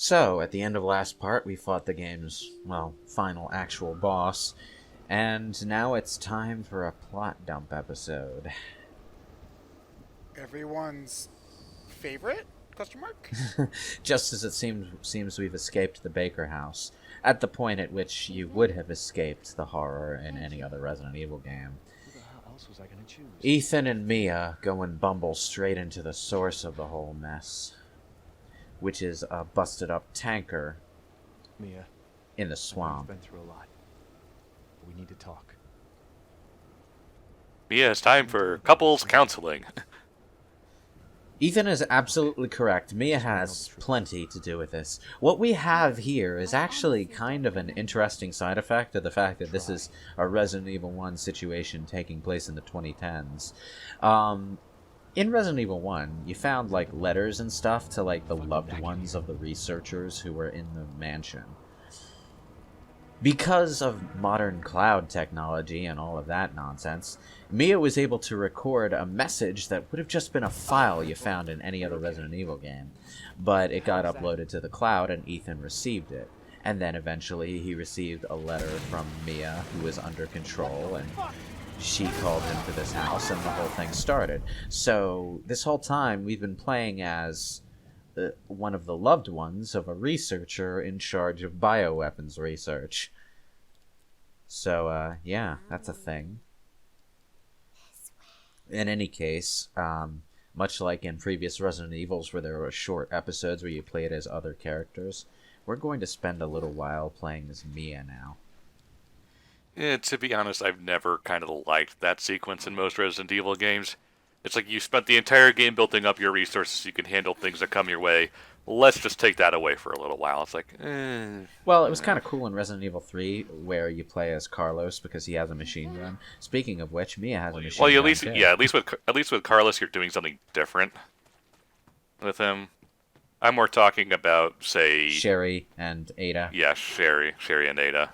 So, at the end of last part, we fought the game's, well, final actual boss, and now it's time for a plot dump episode. Everyone's favorite? Question mark? Just as it seems we've escaped the Baker house, at the point at which you would have escaped the horror in any other Resident Evil game. Who the hell else was I gonna choose? Ethan and Mia go and bumble straight into the source of the whole mess, which is a busted up tanker Mia, in the I've swamp. been through a lot. We need to talk. Mia, it's time for couples counseling. Ethan is absolutely correct. Mia has plenty to do with this. What we have here is actually kind of an interesting side effect of the fact that this is a Resident Evil 1 situation taking place in the 2010s. In Resident Evil 1, you found, like, letters and stuff to, like, the loved ones of the researchers who were in the mansion. Because of modern cloud technology and all of that nonsense, Mia was able to record a message that would have just been a file you found in any other Resident Evil game. But it got uploaded to the cloud and Ethan received it. And then eventually he received a letter from Mia, who was under control, and she called him to this house and the whole thing started. So this whole time we've been playing as one of the loved ones of a researcher in charge of bioweapons research. So, yeah, that's a thing. In any case, much like in previous Resident Evils where there were short episodes where you played as other characters, we're going to spend a little while playing as Mia now. Yeah, to be honest, I've never kind of liked that sequence in most Resident Evil games. It's like you spent the entire game building up your resources so you can handle things that come your way. Let's just take that away for a little while. It's like, Well, it was kind of cool in Resident Evil 3 where you play as Carlos because he has a machine gun. Speaking of which, Mia has a machine well, gun. at least too. yeah, at least with Carlos, you're doing something different with him. I'm more talking about, say, Sherry and Ada. yeah, Sherry and Ada.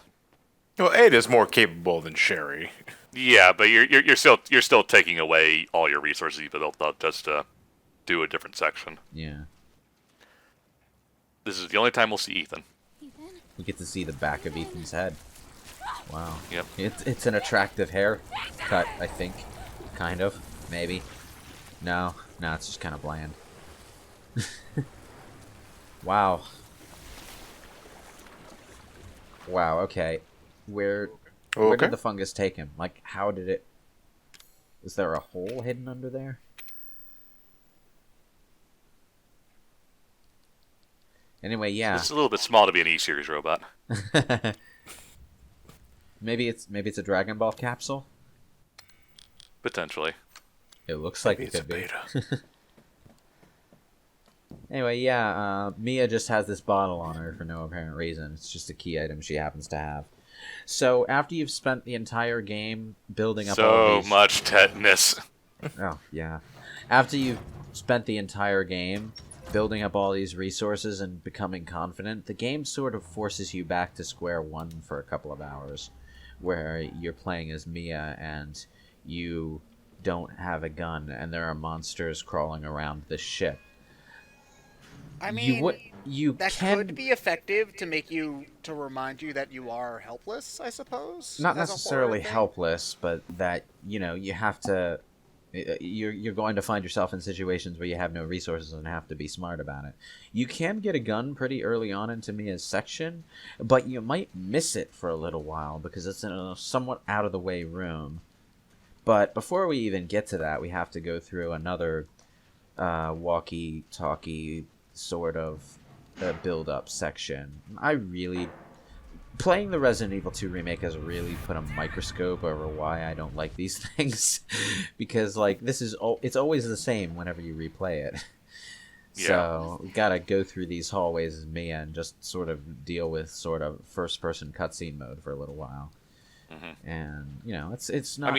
Well, Ada's more capable than Sherry. Yeah, but you're still taking away all your resources you built up just to do a different section. Yeah. This is the only time we'll see Ethan. We get to see the back of Ethan's head. Wow. Yep. It's an attractive haircut, I think. Kind of. Maybe. No, it's just kind of bland. Wow. Wow, okay. Where did the fungus take him? Like, how did it... Is there a hole hidden under there? Anyway, yeah. It's a little bit small to be an E-series robot. Maybe it's a Dragon Ball capsule? Potentially. It looks like Maybe it could be. beta. Anyway, yeah, Mia just has this bottle on her for no apparent reason. It's just a key item she happens to have. So, after you've spent the entire game building up all these... So much tetanus. Oh, yeah. After you've spent the entire game building up all these resources and becoming confident, the game sort of forces you back to square one for a couple of hours, where you're playing as Mia and you don't have a gun and there are monsters crawling around the ship. I mean, you that can... could be effective to remind you that you are helpless, I suppose. Not as a necessarily horror thing. helpless, but that, you have to... You're going to find yourself in situations where you have no resources and have to be smart about it. You can get a gun pretty early on into Mia's section, but you might miss it for a little while because it's in a somewhat out-of-the-way room. But before we even get to that, we have to go through another walkie-talkie sort of build-up section. Playing the Resident Evil 2 remake has really put a microscope over why I don't like these things. Because, like, it's always the same whenever you replay it. Yeah. So, we gotta go through these hallways as Mia and just sort of deal with sort of first-person cutscene mode for a little while. Mm-hmm. And, it's not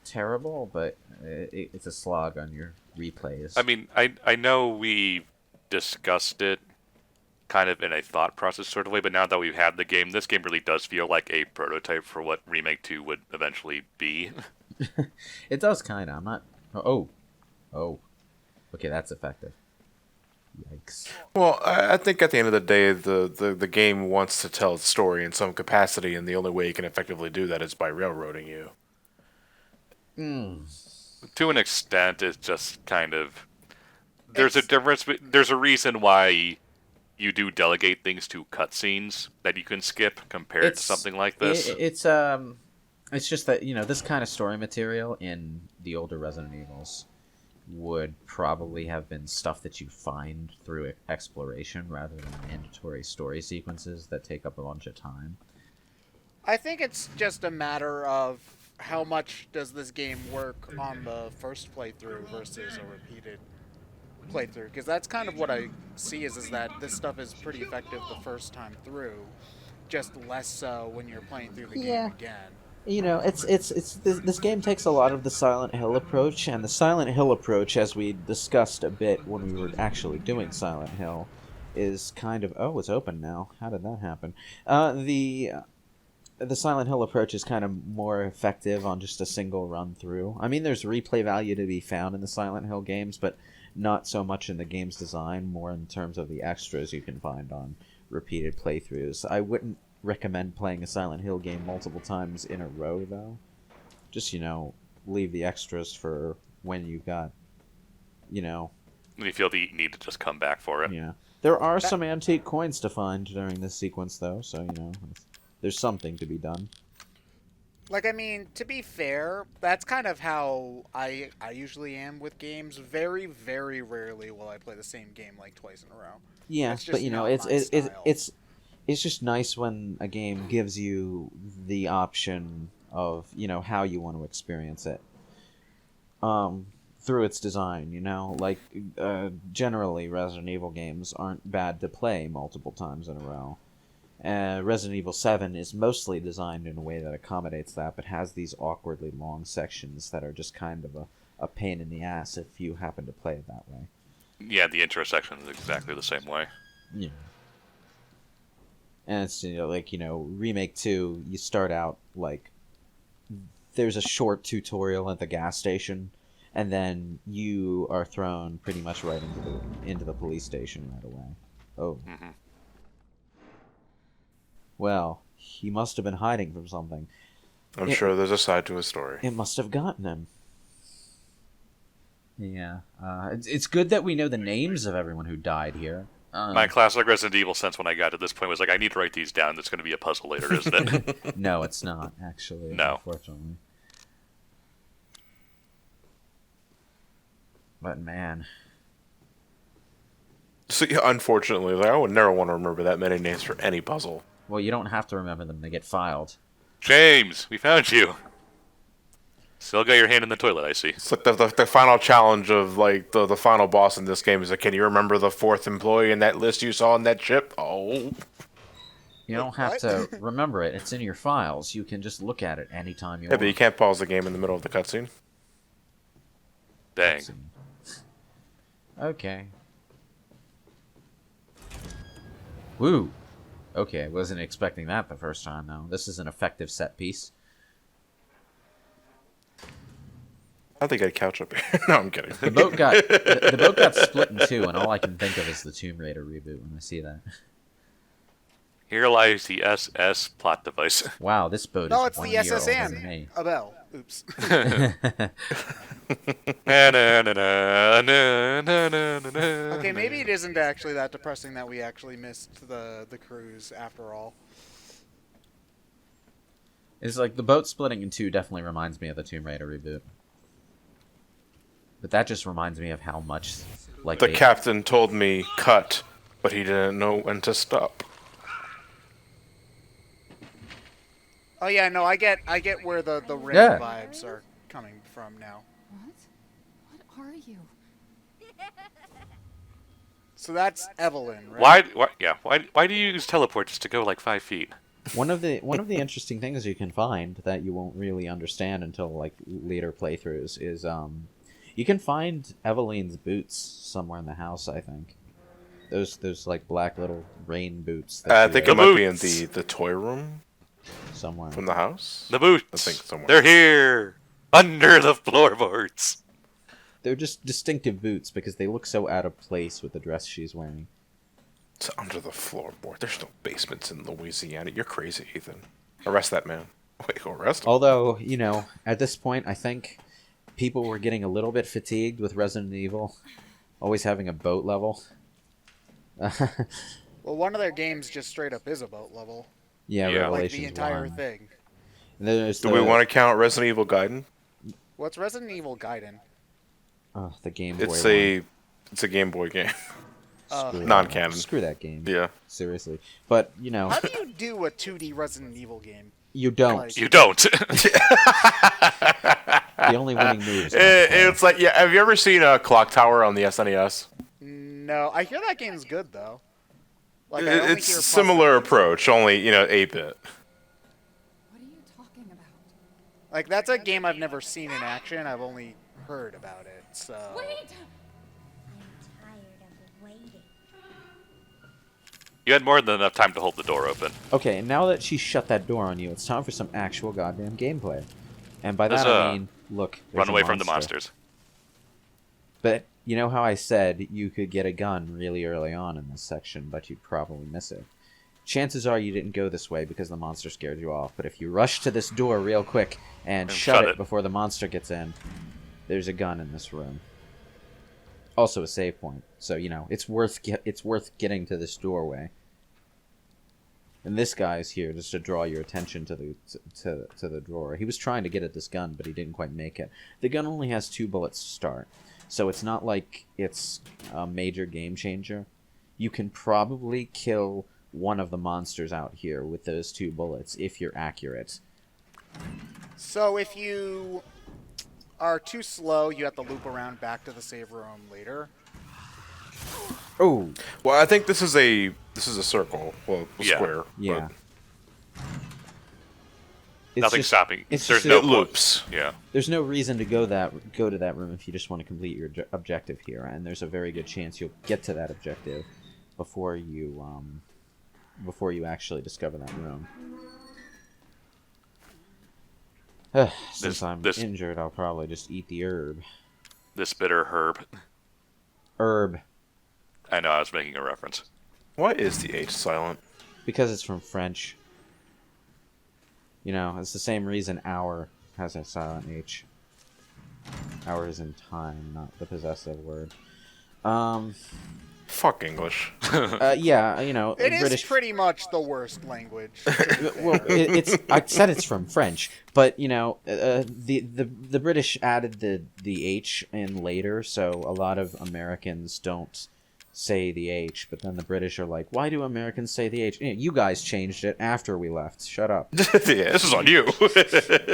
terrible, but it's a slog on your replays. I mean, I know we discussed it kind of in a thought process sort of way, but now that we've had the game, this game really does feel like a prototype for what Remake 2 would eventually be. It does kind of. I'm not... Oh. Okay, that's effective. Yikes. Well, I think at the end of the day, the game wants to tell its story in some capacity, and the only way you can effectively do that is by railroading you. To an extent, it's just kind of there's a difference. There's a reason why you do delegate things to cutscenes that you can skip compared to something like this. It's just that this kind of story material in the older Resident Evils would probably have been stuff that you find through exploration rather than mandatory story sequences that take up a bunch of time. I think it's just a matter of how much does this game work on the first playthrough versus a repeated playthrough, because that's kind of what I see is that this stuff is pretty effective the first time through, just less so when you're playing through the game again. This game takes a lot of the Silent Hill approach, and the Silent Hill approach, as we discussed a bit when we were actually doing Silent Hill, is kind of it's open now. How did that happen? The Silent Hill approach is kind of more effective on just a single run through. I mean, there's replay value to be found in the Silent Hill games, but not so much in the game's design, more in terms of the extras you can find on repeated playthroughs. I wouldn't recommend playing a Silent Hill game multiple times in a row, though. Just, leave the extras for when you've got, When you feel the need to just come back for it. Yeah. There are some antique coins to find during this sequence, though, so, there's something to be done. Like, I mean, to be fair, that's kind of how I usually am with games. Very, very rarely will I play the same game like twice in a row. Yeah, but it's just nice when a game gives you the option of how you want to experience it. Through its design, like generally Resident Evil games aren't bad to play multiple times in a row. Resident Evil 7 is mostly designed in a way that accommodates that, but has these awkwardly long sections that are just kind of a pain in the ass if you happen to play it that way. Yeah, the intro section is exactly the same way. Yeah. And it's, Remake 2, you start out, there's a short tutorial at the gas station, and then you are thrown pretty much right into the police station right away. Oh. Mm-hmm. Well, he must have been hiding from something. I'm sure there's a side to his story. It must have gotten him. Yeah. It's good that we know the names of everyone who died here. My classic Resident Evil sense when I got to this point was like, I need to write these down. There's going to be a puzzle later, isn't it? No, it's not, actually. No. Unfortunately. But, man. So, yeah, unfortunately, I would never want to remember that many names for any puzzle. Well, you don't have to remember them to get filed. James, we found you. Still got your hand in the toilet, I see. It's like the final challenge of the final boss in this game is like, can you remember the fourth employee in that list you saw on that ship? Oh. You don't have to remember it. It's in your files. You can just look at it anytime you want. Yeah, but you can't pause the game in the middle of the cutscene. Dang. Okay. Woo. Okay, wasn't expecting that the first time, though. This is an effective set piece. I think I'd couch up here. No, I'm kidding. The boat got split in two, and all I can think of is the Tomb Raider reboot when I see that. Here lies the SS plot device. Wow, this boat No, is it's 1 the year SS older than me. Abel. Oops. Okay, maybe it isn't actually that depressing that we actually missed the cruise after all. It's like the boat splitting in two definitely reminds me of the Tomb Raider reboot. But that just reminds me of how much the captain told me cut, but he didn't know when to stop. Oh yeah, no, I get where the Ring vibes are coming from now. What are you? So that's Evelyn, right? Why do you use teleport just to go like 5 feet? One of the interesting things you can find that you won't really understand until later playthroughs is you can find Evelyn's boots somewhere in the house. I think those black little rain boots. I think it might be in the toy room somewhere from the house. The boots. I think somewhere. They're here under the floorboards. They're just distinctive boots because they look so out of place with the dress she's wearing. It's under the floorboard. There's no basements in Louisiana. You're crazy, Ethan. Arrest that man. Wait, arrest him? Although, you know, at this point, I think people were getting a little bit fatigued with Resident Evil always having a boat level. Well, one of their games just straight up is a boat level. Yeah, Yeah. Like Revelations the entire 1. thing. And then there's Do we want to count Resident Evil Gaiden? What's Resident Evil Gaiden? the Game Boy It's a Game Boy game. Screw that. Non-canon. Screw that game. Yeah. Seriously. But, you know, How do you do a 2D Resident Evil game? you don't. Like- You don't. The only winning move is It's like, yeah, have you ever seen a Clock Tower on the SNES? No, I hear that game's good though. Like, I only It's hear a similar positive things. approach, only, 8-bit. What are you talking about? Like, that's a game I've never seen in action. I've only heard about it. So Wait! I'm tired of waiting. You had more than enough time to hold the door open. Okay, and now that she shut that door on you, it's time for some actual goddamn gameplay. And by that There's I a- mean, look, there's Run a away from the monster. monsters. But you know how I said you could get a gun really early on in this section, but you'd probably miss it. Chances are you didn't go this way because the monster scared you off. But if you rush to this door real quick and shut it before the monster gets in, there's a gun in this room. Also a save point, so you know it's worth getting to this doorway. And this guy's here just to draw your attention to the drawer. He was trying to get at this gun, but he didn't quite make it. The gun only has 2 bullets to start, so it's not like it's a major game changer. You can probably kill one of the monsters out here with those 2 bullets if you're accurate. So if you are too slow, you have to loop around back to the save room later. Oh, Well, I think this is a circle. Well, a Yeah. square. yeah. but It's Nothing's just- stopping. it's There's just no it loops. Yeah. There's no reason to go to that room if you just want to complete your objective here, and there's a very good chance you'll get to that objective before you actually discover that room. Since I'm injured, I'll probably just eat the herb. This bitter herb. Herb, I know, I was making a reference. Why is the H silent? because it's from French. You know, it's the same reason hour has a silent H. Hour is in time, not the possessive word. Fuck English. Yeah, you know, It is British. pretty much the worst language. Well, it's. I said it's from French, but you know, the British added the H in later, so a lot of Americans don't say the H. But then the British are like, "Why do Americans say the H? You guys changed it after we left. Shut up." Yeah, this is on you.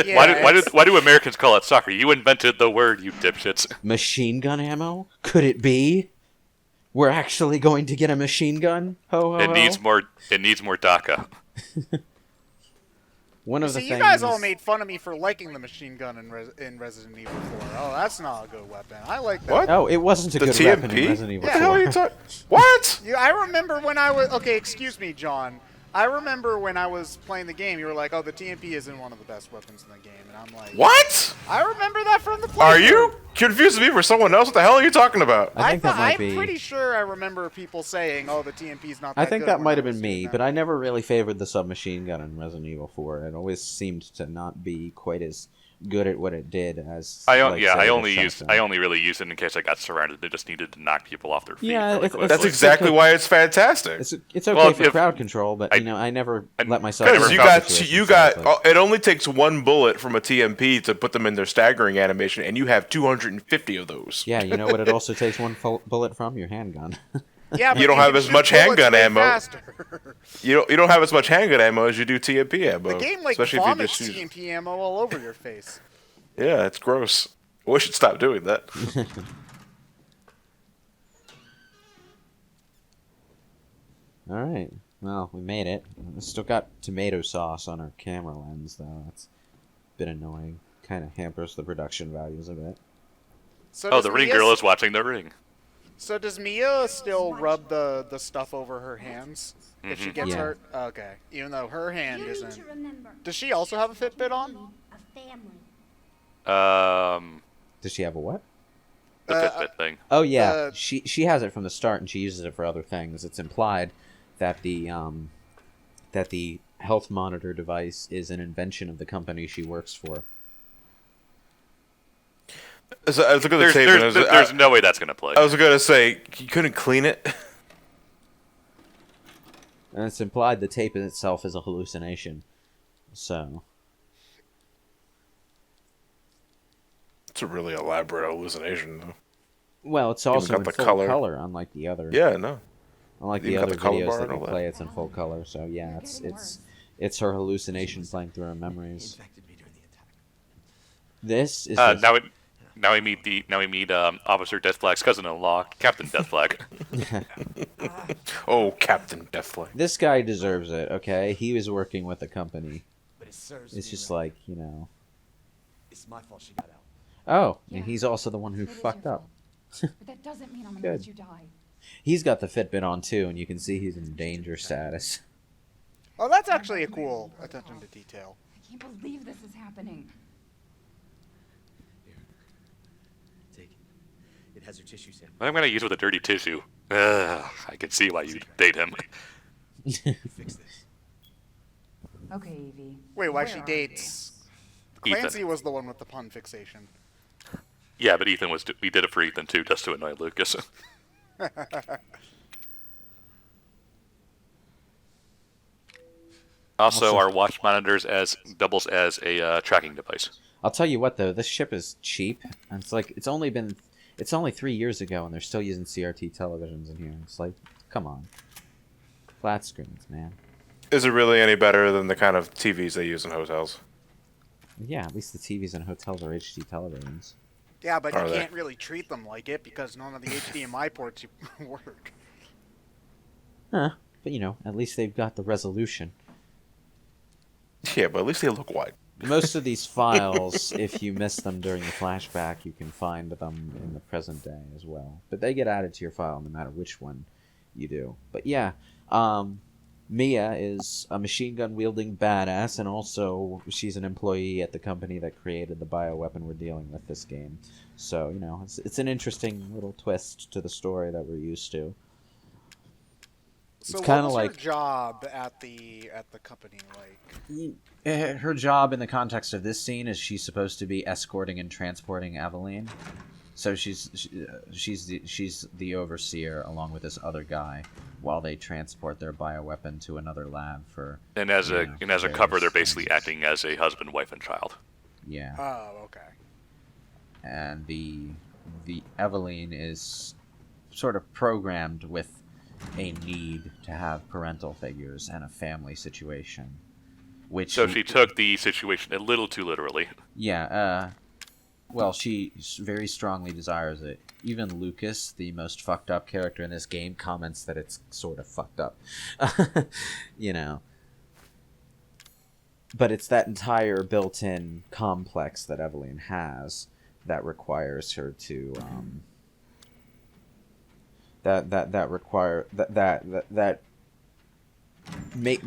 Yeah, Why do Americans call it soccer? You invented the word, you dipshits. Machine gun ammo? Could it be? We're actually going to get a machine gun? Ho ho It ho. needs more DACA. One of the See, things. you guys all made fun of me for liking the machine gun in Resident Evil 4. Oh, that's not a good weapon. I like that. What? Oh, it wasn't a The good weapon in TMP? Resident Evil Yeah, how 4. are you talking? What? Yeah, I remember when I was... Okay, excuse me, John. I remember when I was playing the game, you were like, oh, the TMP isn't one of the best weapons in the game. And I'm like... What? I remember that from the playthrough. Are you confusing me for someone else? What the hell are you talking about? I think that might I'm be. pretty sure I remember people saying, oh, the TMP's not that I think good that when might have was been me, using but that. I never really favored the submachine gun in Resident Evil 4. It always seemed to not be quite as good at what it did as. I like, say, I the only shotgun. really used it in case I got surrounded and just needed to knock people off their feet. Yeah, really it's- quickly. That's it's exactly okay. why it's fantastic. It's okay Well, for if- crowd control, but you know, I never let myself. Because in you those got situations, so it's it only takes 1 bullet from a TMP to put them in their staggering animation, and you have 250 of those. Yeah, you know what? It also takes 1 bullet from your handgun. Yeah, but You don't have can as shoot much bullets handgun way ammo. faster. You don't have as much handgun ammo as you do TMP ammo. The game, like, especially if you vomits just use. TMP ammo all over your face. Yeah, it's gross. We should stop doing that. All right. Well, we made it. We still got tomato sauce on our camera lens, though. That's a bit annoying. Kind of hampers the production values a bit. So Oh, does the ring Mia girl is watching the ring. So does Mia still rub the stuff over her hands if she gets Yeah. hurt? Okay, even though her hand You need isn't. to remember. Does she also have a Fitbit on? A family. Does she have a what? The Fitbit thing. Oh yeah, Uh, she has it from the start, and she uses it for other things. It's implied that the health monitor device is an invention of the company she works for. So I was looking at the tape, and There's no way that's going to play. I was going to say, you couldn't clean it? And it's implied the tape in itself is a hallucination. So It's a really elaborate hallucination, though. well, it's also got in the full color. color, unlike the other. Yeah, no. Unlike Even the got other the color videos bar that and you all that. play, it's in full color. So yeah, it's her hallucination playing through her memories. This is just- Now we meet Officer Deathflag's cousin-in-law, Captain Deathflag. Oh, Captain Deathflag. this guy deserves it. Okay, he was working with the company. But it serves It's me just right. like, you know. It's my fault she got out. Oh, Yeah, and he's also the one who it is fucked your up. fault. But that doesn't mean I'm gonna Good. let you die. He's got the Fitbit on too, and you can see he's in danger status. Oh, that's actually a cool attention to detail. I can't believe this is happening. Take it. It has her tissue sample. I'm going to use it with a dirty tissue. I can see why you date him. Fix this. Okay, Evie. Wait, why where she are dates? Ethan. Clancy was the one with the pun fixation. Yeah, but we did it for Ethan too, just to annoy Lucas. Also, our watch monitors doubles as a tracking device. I'll tell you what though, this ship is cheap. And it's like it's only 3 years ago, and they're still using CRT televisions in here. It's like, come on, flat screens, man. Is it really any better than the kind of TVs they use in hotels? Yeah, at least the TVs in hotels are HD televisions. Yeah, but Are you they? can't really treat them like it because none of the HDMI ports work. Huh? But you know, at least they've got the resolution. Yeah, but at least they look wide. Most of these files, if you miss them during the flashback, you can find them in the present day as well. But they get added to your file no matter which one you do. But yeah, Mia is a machine gun wielding badass, and also she's an employee at the company that created the bioweapon we're dealing with this game. So, you know, it's an interesting little twist to the story that we're used to. So It's what kinda was like- her job at the company like? Her job in the context of this scene is she's supposed to be escorting and transporting Aveline. So she's the overseer along with this other guy while they transport their bioweapon to another lab for. And as a cover, they're various basically things. acting as a husband, wife, and child. Yeah, Oh, okay. and the Aveline is sort of programmed with a need to have parental figures and a family situation, which So she took the situation a little too literally. Yeah, well, she very strongly desires it. Even Lucas, the most fucked up character in this game, comments that it's sort of fucked up. You know. But it's that entire built-in complex that Evelyn has that requires her to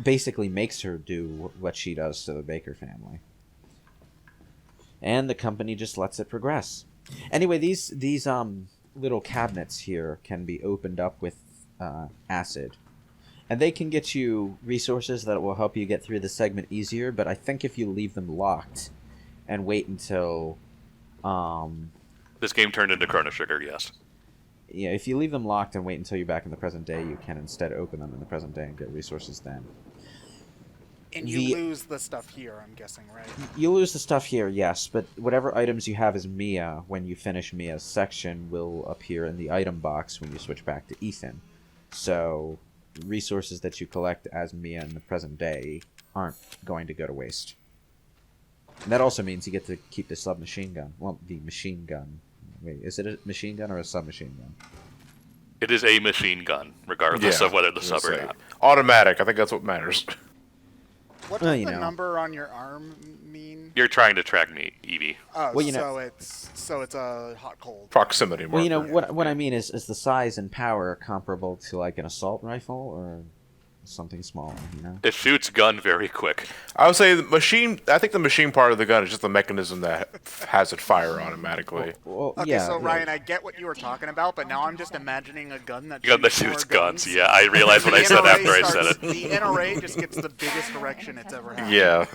basically makes her do what she does to the Baker family. And the company just lets it progress. Anyway, these little cabinets here can be opened up with acid. And they can get you resources that will help you get through the segment easier, but I think if you leave them locked and wait until... This game turned into Chrono Trigger, yes. Yeah, if you leave them locked and wait until you're back in the present day, you can instead open them in the present day and get resources then. And you lose the stuff here, I'm guessing, right? You lose the stuff here, yes, but whatever items you have as Mia, when you finish Mia's section, will appear in the item box when you switch back to Ethan. So, resources that you collect as Mia in the present day aren't going to go to waste. And that also means you get to keep the submachine gun. Well, the machine gun. Wait, is it a machine gun or a submachine gun? It is a machine gun, regardless of whether the sub or not. Automatic. I think that's what matters. What Well, does you the know. number on your arm mean? You're trying to track me, Evie. Oh, Well, you so know- it's a hot cold. Proximity marker. Well, you know, what I mean is the size and power comparable to like an assault rifle or something smaller, you know. It shoots gun very quick. I would say the machine. I think the machine part of the gun is just the mechanism that has it fire automatically. Well, Okay, yeah, so yeah. Ryan, I get what you were talking about, but now I'm just imagining a gun that Gun that shoots more shoots guns. guns. Yeah, I realized what I said NRA after I said starts- it. The NRA just gets the biggest erection it's ever had. Yeah.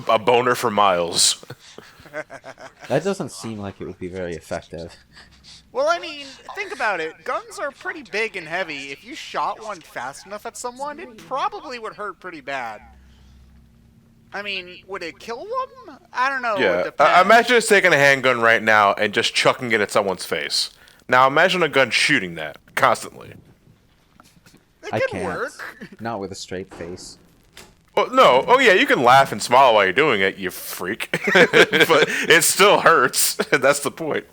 A boner for miles. That doesn't seem like it would be very effective. Well, I mean, think about it. Guns are pretty big and heavy. If you shot one fast enough at someone, it probably would hurt pretty bad. I mean, would it kill them? I don't know. It Yeah. depends. Imagine us taking a handgun right now and just chucking it at someone's face. Now imagine a gun shooting that constantly. It I could can't. work. Not with a straight face. Oh, no. Oh, yeah, you can laugh and smile while you're doing it, you freak. But it still hurts. That's the point.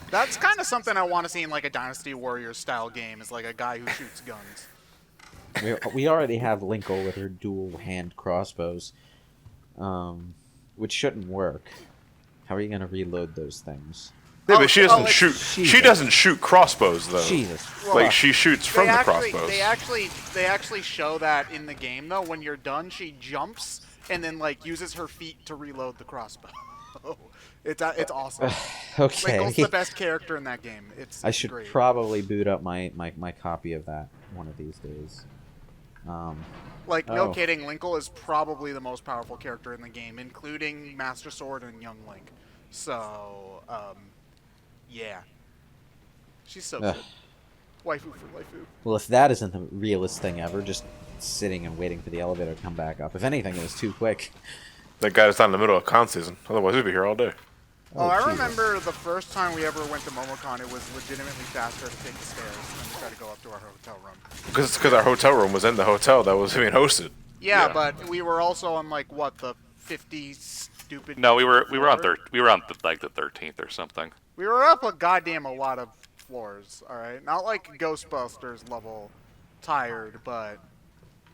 That's kind of something I want to see in like a Dynasty Warriors style game, is like a guy who shoots guns. We already have Linkle with her dual hand crossbows, which shouldn't work. How are you gonna reload those things? Yeah, but she doesn't it's- shoot. She doesn't shoot crossbows though. Jesus. Like she shoots from the crossbows. They actually show that in the game though. When you're done, she jumps and then like uses her feet to reload the crossbow. It's awesome. Okay. Linkle's the best character in that game. It's I should great. probably boot up my copy of that one of these days. Like, no Oh. kidding, Linkle is probably the most powerful character in the game, including Master Sword and Young Link. So, yeah. She's so Ugh. good. Waifu for waifu. Well, if that isn't the realest thing ever, just sitting and waiting for the elevator to come back up. If anything, it was too quick. That got us down in the middle of con season. Otherwise, we'd be here all day. Oh, I Jesus. remember the first time we ever went to Momocon, it was legitimately faster to take the stairs than to try to go up to our hotel room. Because our hotel room was in the hotel that was being hosted. Yeah, Yeah. but we were also on, like, what, the 50 stupid... No, we were on floor? like the 13th or something. We were up a goddamn a lot of floors, alright? Not like Ghostbusters level tired, but,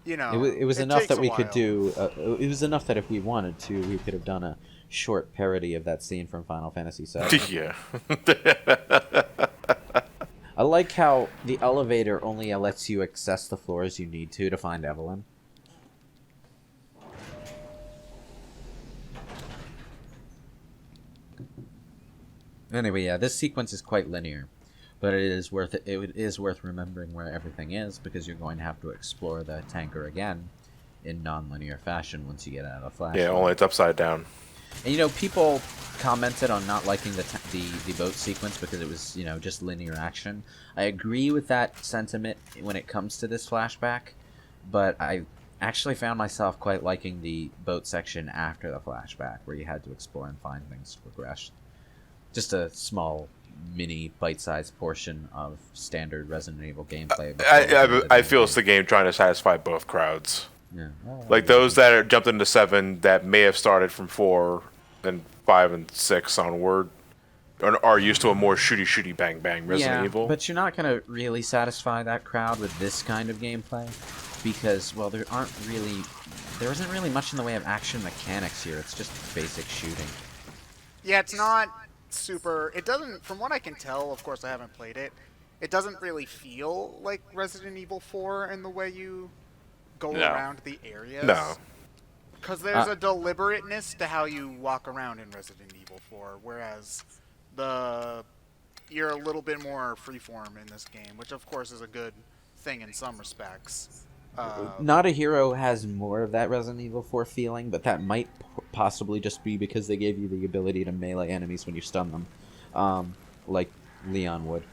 you know... It was enough takes that a we could while. do. It was enough that if we wanted to, we could have done a short parody of that scene from Final Fantasy VII. Yeah. I like how the elevator only lets you access the floors you need to find Evelyn. Anyway, yeah, this sequence is quite linear, but it is worth remembering where everything is, because you're going to have to explore the tanker again in non-linear fashion once you get out of the flashback. Yeah, only it's upside down. And you know, people commented on not liking the boat sequence because it was, you know, just linear action. I agree with that sentiment when it comes to this flashback, but I actually found myself quite liking the boat section after the flashback, where you had to explore and find things to progress. Just a small, mini, bite-sized portion of standard Resident Evil gameplay. I feel it's the game trying to satisfy both crowds. Yeah. Like those that are jumped into 7 that may have started from 4 and 5 and 6 onward are used to a more shooty bang bang Resident Evil. But you're not going to really satisfy that crowd with this kind of gameplay because, well, there isn't really much in the way of action mechanics here. It's just basic shooting. Yeah, it's not super... It doesn't... From what I can tell, of course I haven't played it, it doesn't really feel like Resident Evil 4 in the way you go around the areas. No. Because there's a deliberateness to how you walk around in Resident Evil 4, whereas you're a little bit more freeform in this game, which of course is a good thing in some respects. Not a Hero has more of that Resident Evil 4 feeling, but that might possibly just be because they gave you the ability to melee enemies when you stun them, like Leon would.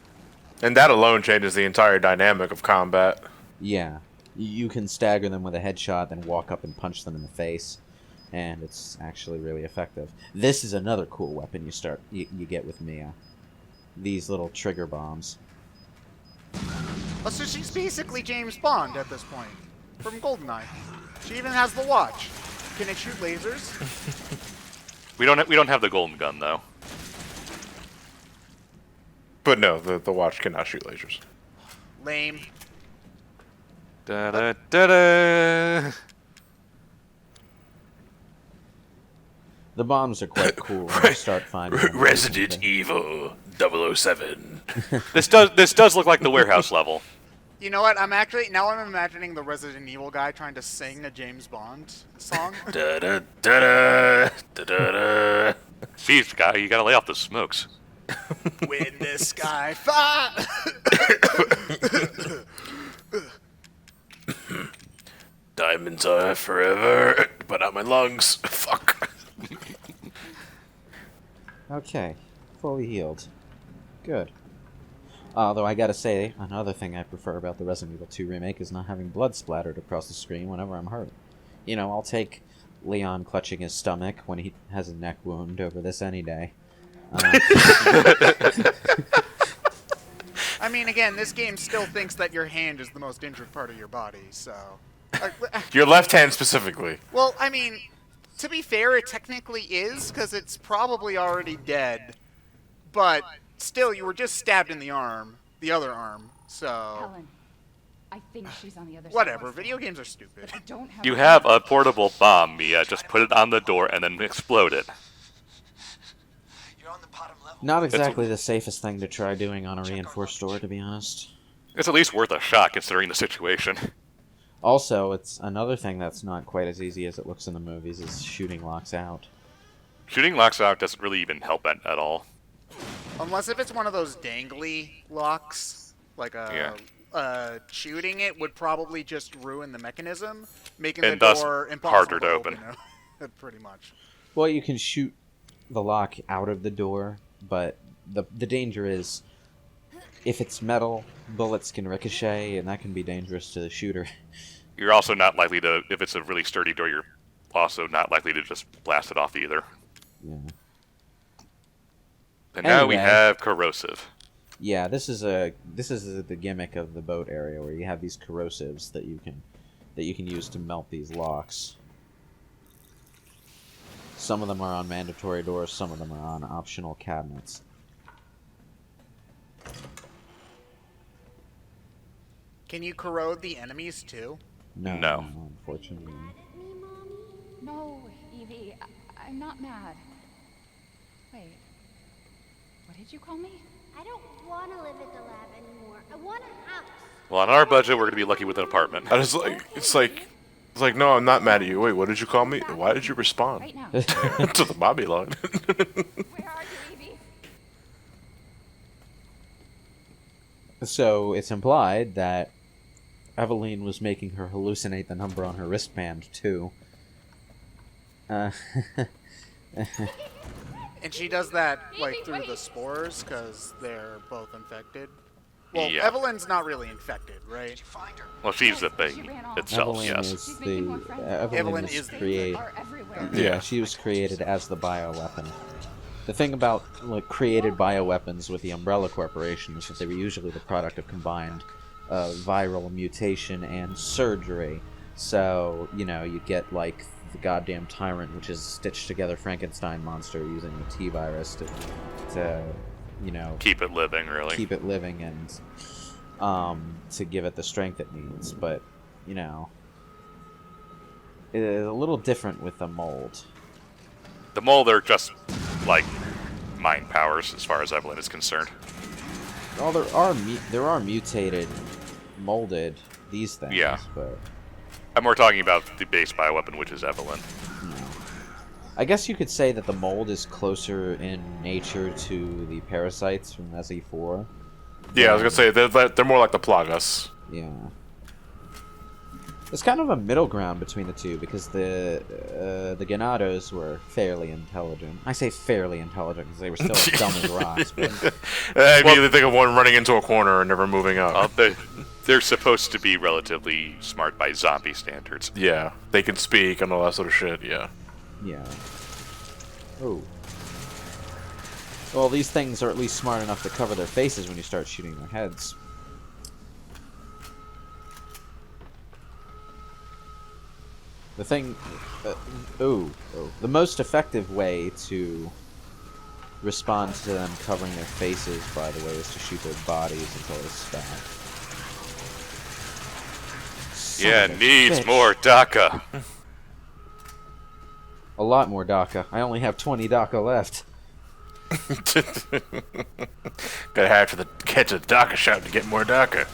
And that alone changes the entire dynamic of combat. Yeah. You can stagger them with a headshot, then walk up and punch them in the face, and it's actually really effective. This is another cool weapon you get with Mia. These little trigger bombs. Oh, so she's basically James Bond at this point, from GoldenEye. She even has the watch. Can it shoot lasers? We don't have the golden gun though. But no, the watch cannot shoot lasers. Lame. Da da da da. The bombs are quite cool when you start finding them. Resident Evil 007. This does look like the warehouse level. You know what? I'm imagining the Resident Evil guy trying to sing a James Bond song. Da da da da da da. Jeez, guy, you gotta lay off the smokes. When the sky falls. Diamonds are forever, but not my lungs. Fuck. Okay, fully healed. Good. Although I gotta say, another thing I prefer about the Resident Evil 2 remake is not having blood splattered across the screen whenever I'm hurt. You know, I'll take Leon clutching his stomach when he has a neck wound over this any day. I mean, again, this game still thinks that your hand is the most injured part of your body, so... Your left hand specifically. Well, I mean, to be fair, it technically is, because it's probably already dead. But still, you were just stabbed in the arm, the other arm, so... Helen, I think she's on the other side. Whatever, video games are stupid. I don't have You have a portable bomb, Mia. Just put it on the door and then explode it. You're on the bottom level. Not exactly the safest thing to try doing on a reinforced door, to be honest. It's at least worth a shot considering the situation. Also, it's another thing that's not quite as easy as it looks in the movies is shooting locks out. Shooting locks out doesn't really even help at all. Unless if it's one of those dangly locks, like shooting it would probably just ruin the mechanism, making And the thus door impossible harder to open. Pretty much. Well, you can shoot the lock out of the door, but the danger is if it's metal, bullets can ricochet, and that can be dangerous to the shooter. You're also not likely to, if it's a really sturdy door, you're also not likely to just blast it off either. Yeah. And now we Anyway. have corrosive. Yeah, this is the gimmick of the boat area where you have these corrosives that you can use to melt these locks. Some of them are on mandatory doors, some of them are on optional cabinets. Can you corrode the enemies too? No. Unfortunately. No, Evie, I'm not mad. Wait, what did you call me? I don't want to live at the lab anymore. I want a house. Well, on our budget, we're going to be lucky with an apartment. I was like, it's like, no, I'm not mad at you. Wait, what did you call me? Why did you respond? Right now. To the Bobby line. Where are you, Evie? So it's implied that Eveline was making her hallucinate the number on her wristband too. And she does that like Evie, through wait. the spores because they're both infected. Well, Yeah. Evelyn's not really infected, right? Well, she's the thing She ran off. itself, Eveline yes. is She's making more friends. Evelyn was is the- created. Are everywhere. Yeah. She was created as the bioweapon. The thing about created bioweapons with the Umbrella Corporation is that they were usually the product of combined viral mutation and surgery. So, you know, you get like the goddamn Tyrant, which is a stitched together Frankenstein monster using the T-virus to you know, Keep it living, really. keep it living and to give it the strength it needs. But, you know, it's a little different with the mold. The mold are just, like, mind powers as far as Evelyn is concerned. Well, there are mutated, molded these things. Yeah. But I'm more talking about the base bioweapon, which is Evelyn. I guess you could say that the mold is closer in nature to the parasites from SE4. Yeah, I was gonna say they're more like the Plagas. Yeah. It's kind of a middle ground between the two because the Ganados were fairly intelligent. I say fairly intelligent because they were still as dumb as rocks. But I immediately think of one running into a corner and never moving up. They're supposed to be relatively smart by zombie standards. Yeah, they can speak and all that sort of shit. Yeah. yeah. Oh. Well, these things are at least smart enough to cover their faces when you start shooting their heads. The thing... the most effective way to respond to them covering their faces, by the way, is to shoot their bodies until they stop. Yeah, Son of a needs bitch. more DACA. A lot more DACA. I only have 20 DACA left. Gotta have to get to the DACA shop to get more DACA.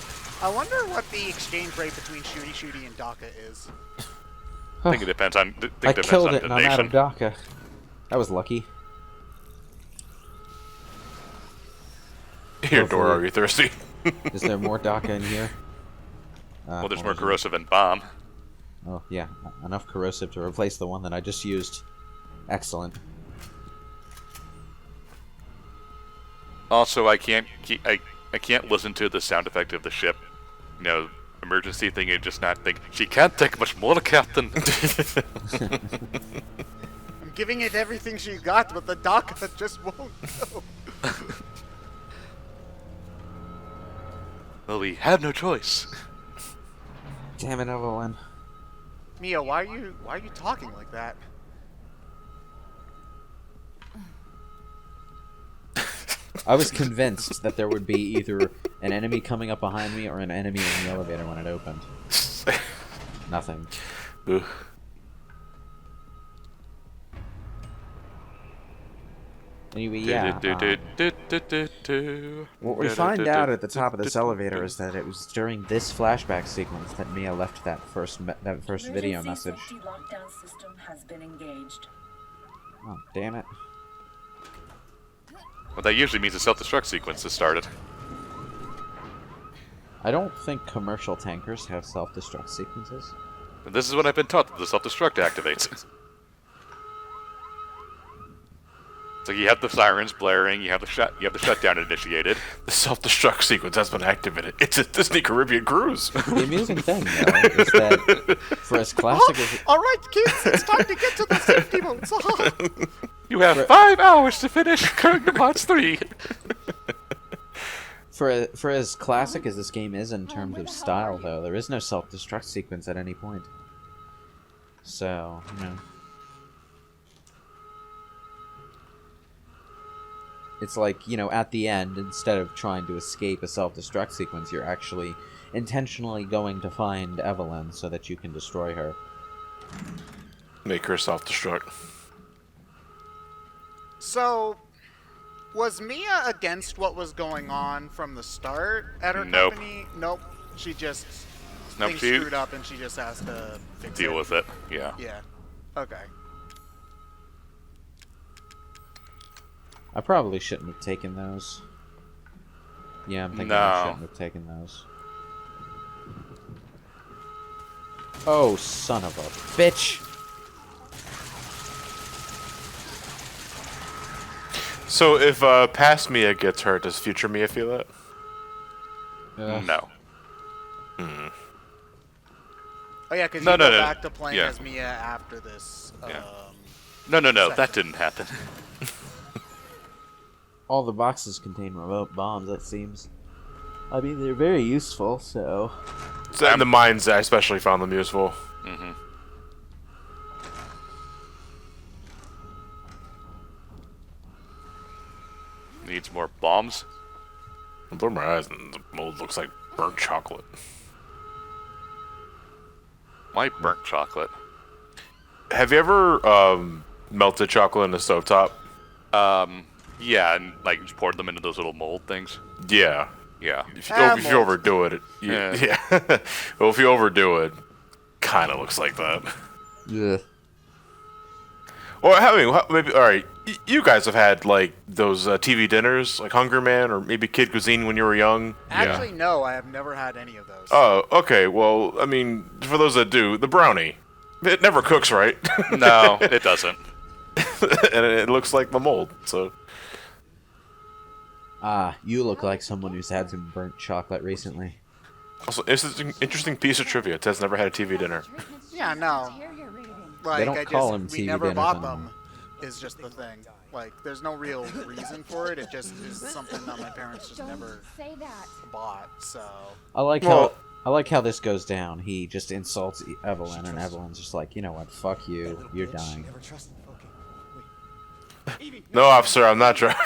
I wonder what the exchange rate between shooty and DACA is. I think it depends on. I Depends killed on it the and I'm out of nation. DACA. That was lucky. Here, Dora, Hopefully- are you thirsty? Is there more DACA in here? Well, there's hold more on. corrosive and bomb. Oh, yeah. Enough corrosive to replace the one that I just used. Excellent. Also, I can't I can't listen to the sound effect of the ship. You know, emergency thing and just not think she can't take much more, Captain. I'm giving it everything she got, but the DACA just won't go. Well, we have no choice. Damn it, Evelyn. Mia, why are you talking like that? I was convinced that there would be either an enemy coming up behind me or an enemy in the elevator when it opened. Nothing. Ugh. Anyway, yeah. What we find out at the top of this elevator is that it was during this flashback sequence that Mia left that first video message. Emergency safety lockdown system has been engaged. Oh, damn it. Well, that usually means a self-destruct sequence has started. I don't think commercial tankers have self-destruct sequences. And this is what I've been taught that the self-destruct activates. So you have the sirens blaring, you have the shutdown initiated. The self-destruct sequence has been activated. It's a Disney Caribbean cruise. The amusing thing, though, is that for as classic as All right, kids, it's time to get to the safety modes. You have 5 hours to finish Kingdom Hearts 3. for as classic as this game is in terms of style, though, there is no self-destruct sequence at any point. So, you know. It's like, you know, at the end, instead of trying to escape a self-destruct sequence, you're actually intentionally going to find Evelyn so that you can destroy her. Make her self-destruct. So, was Mia against what was going on from the start at her Nope. company? Nope. She just Nope, things she- screwed up and she just has to fix Deal it. with it, yeah. Yeah. Okay. I probably shouldn't have taken those. Yeah, I'm thinking I No. shouldn't have taken those. Oh, son of a bitch! So if past Mia gets hurt, does future Mia feel it? No. Oh yeah, because No, you no, go no. back to playing Yeah. as Mia after this. Yeah. No, that Second. didn't happen. All the boxes contain remote bombs, it seems. I mean, they're very useful, so... So in the mines, I especially found them useful. Mm-hmm. Needs more bombs. I blur my eyes and the mold looks like burnt chocolate. Why burnt chocolate? Have you ever melted chocolate in a stovetop? Yeah, and like just poured them into those little mold things. Yeah. Yeah. If you, Ah, if you mold. overdo it, Yeah. yeah. Well, if you overdo it, kind of looks like that. Ugh. Or maybe all right. You guys have had like those TV dinners, like Hunger Man or maybe Kid Cuisine when you were young. Actually, no, I have never had any of those. Oh, okay. Well, I mean, for those that do, the brownie, it never cooks right, No, it doesn't. and it looks like the mold. So Ah, you look like someone who's had some burnt chocolate recently. also, it's an interesting piece of trivia. Ted's never had a TV dinner. Yeah, no. Like, don't I call just, them we TV never dinners bought anymore. them. Is just the thing. Like, there's no real reason for it. It just is something that my parents just Don't never say that. bought. So I like Well- how this goes down. He just insults Evelyn, and Evelyn's just like, you know what, fuck you, you're dying. Never trust him. Okay. Wait. Evie, No, officer, I'm not trying.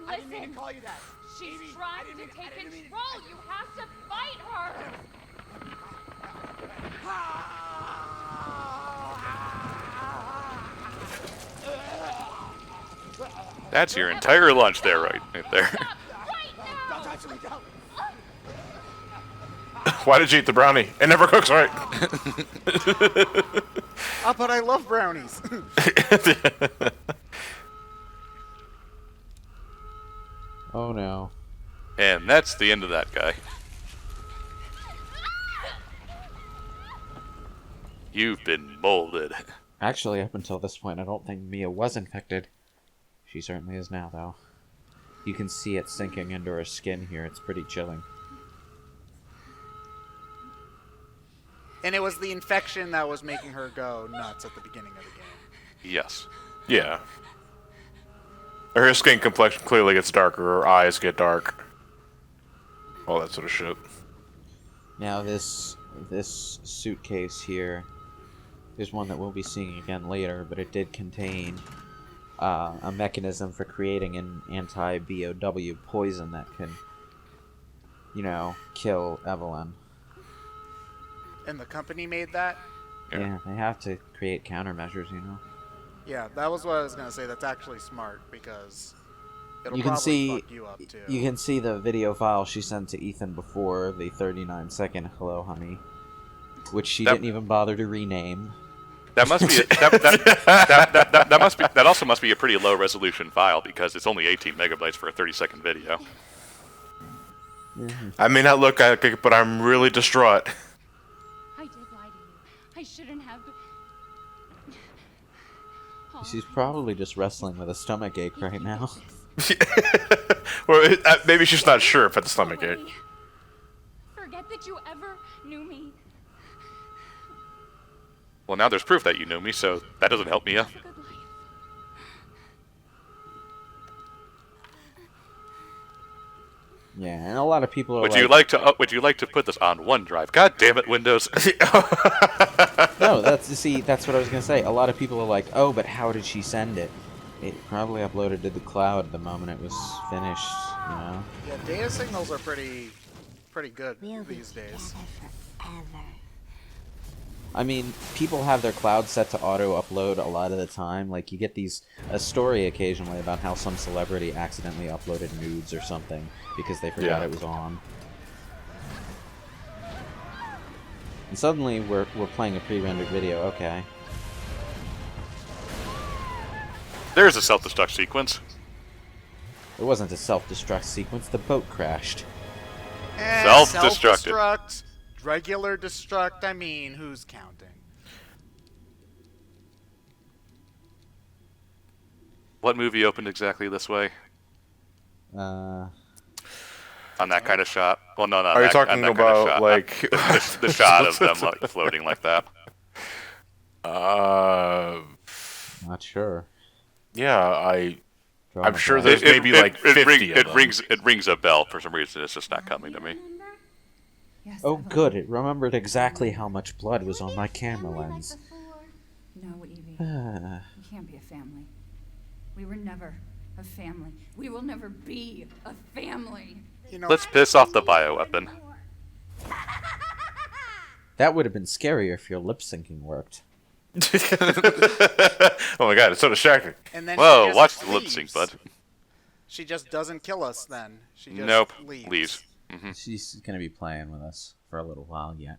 I didn't mean to call you that. She's Evie, trying I to didn't take mean to- control. You have to fight her. That's your entire lunch there, right there. Stop right now. Don't touch me, don't. Why did you eat the brownie? It never cooks right. Oh, but I love brownies. Oh no. And that's the end of that guy. You've been molded. Actually, up until this point, I don't think Mia was infected. She certainly is now, though. You can see it sinking into her skin here. It's pretty chilling. And it was the infection that was making her go nuts at the beginning of the game. Yes. Yeah. Her skin complexion clearly gets darker. Her eyes get dark. All that sort of shit. Now, this suitcase here is one that we'll be seeing again later, but it did contain a mechanism for creating an anti-BOW poison that can, you know, kill Evelyn. And the company made that? Yeah, they have to create countermeasures, you know. Yeah, that was what I was going to say. That's actually smart because it'll You can probably see fuck you up too. you can see the video file she sent to Ethan before, the 39-second "Hello, honey," which she didn't even bother to rename. That must be that also must be a pretty low resolution file because it's only 18 megabytes for a 30-second video. I may not look like it, but I'm really distraught. I did lie to you. I shouldn't have. She's probably just wrestling with a stomach ache right now. Well, maybe she's not sure if it's a stomach ache. Forget that you ever knew me. Well, now there's proof that you knew me, so that doesn't help me. It's a good life. Yeah, and a lot of people are Would you like to put this on OneDrive? God damn it, Windows. No, that's what I was gonna say. A lot of people are like, oh, but how did she send it? It probably uploaded to the cloud the moment it was finished, you know? Yeah, data signals are pretty good these days. I mean, people have their cloud set to auto-upload a lot of the time. Like, you get a story occasionally about how some celebrity accidentally uploaded nudes or something because they forgot it was on. And suddenly, we're playing a pre-rendered video. Okay. There's a self-destruct sequence. It wasn't a self-destruct sequence. The boat crashed. Self-destructed. Self-destruct, regular destruct, I mean, who's counting? What movie opened exactly this way? On that kind of shot? Well, no, not Are you that, talking that kind of about shot. like The shot of them like floating like that? Not sure. Yeah, Draw I'm a sure blank. there's maybe like 50 of them. It rings a bell for some reason. It's just not coming to me. Yes, Oh, Evelyn. good. It remembered exactly how much blood was on my camera lens. No, Evie. We can't be a family. We were never a family. We will never be a family. You know, Let's piss off the bioweapon. That would have been scarier if your lip syncing worked. Oh my god, it's so distracting. and then Whoa, she just watch the lip leaves. sync, bud. She just doesn't kill us then. She just Nope, leaves. leaves. She's going to be playing with us for a little while yet.